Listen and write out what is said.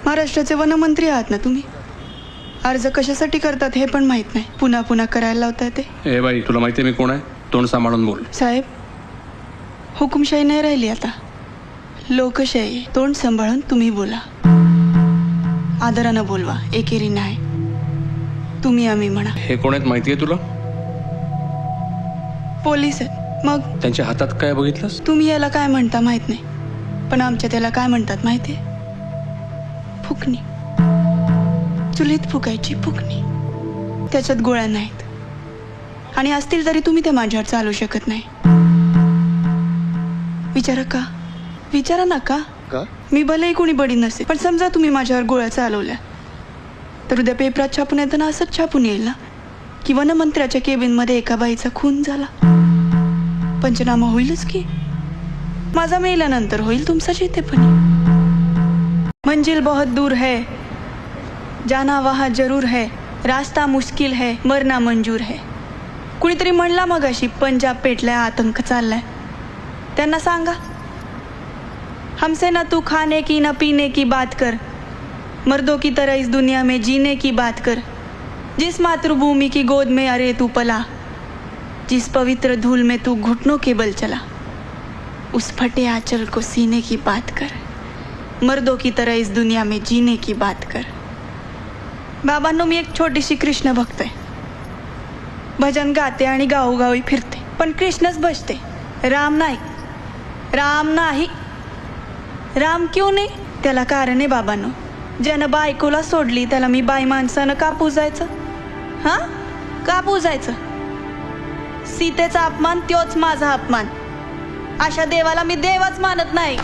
महाराष्ट्राचे वनमंत्री आहात ना तुम्ही? अर्ज कशासाठी करतात हे पण माहित नाही, पुन्हा पुन्हा करायला लावताय ते. ए बाई, तुला माहिती आहे मी कोण आहे? तोंड सांभाळून बोल. साहेब, हुकुमशाही नाही राहिली आता, लोकशाही. तोंड सांभाळून तुम्ही बोला, आदरानं बोलवा, एकेरी नाही. तुम्ही आम्ही म्हणा. हे कोण आहेत माहिती आहे तुला? पोलीस आहेत. मग त्यांच्या हातात काय बघितलंस? तुम्ही याला काय म्हणता माहित नाही, पण आमच्या त्याला काय म्हणतात माहितीये? फुकणी. चुलीत फुकायची फुकणी. त्याच्यात गोळ्या नाहीत, आणि असतील तरी तुम्ही ते माझ्यावर चालू शकत नाही. विचारा का? विचारा ना का? मी भलेही कोणी बडी नसे, पण समजा तुम्ही माझ्यावर गोळ्या चालवल्या तर उद्या पेपरात छापून येताना असंच छापून येईल ना की वनमंत्र्याच्या केबिनमध्ये एका बाईचा खून झाला. पंचनामा होईलच की. माझा मेल्यानंतर होईल तुमचा जितेपणी. मंजिल बहुत दूर है, जाना वहाँ जरूर है, रास्ता मुश्किल है, मरना मंजूर है. कुणीतरी म्हणला मगाशी पंजाब पेटलाय, आतंक चाललाय. त्यांना सांगा, हमसे न तू खाने की न पीने की बात कर, मर्दों की तरह इस दुनिया में जीने की बात कर. जिस मातृभूमि की गोद में अरे तू पला, जिस पवित्र धूल में तू घुटनों के बल चला, उस फटे आंचल को सीने की बात कर. मर्दों की तरह इस दुनिया में जीने की बात कर. बाबांनो, मी एक छोटीशी कृष्ण भक्त आहे. भजन गाते आणि गावोगावी फिरते, पण कृष्णच भजते, राम नाही. राम नाही. राम क्यों नाही? त्याला कारण आहे बाबांनो. ज्यानं बायकोला सोडली त्याला मी बाई माणसानं का पूजायचं? हा, का पूजायचं? सीतेचा अपमान त्योच माझा अपमान. अशा देवाला मी देवच मानत नाही.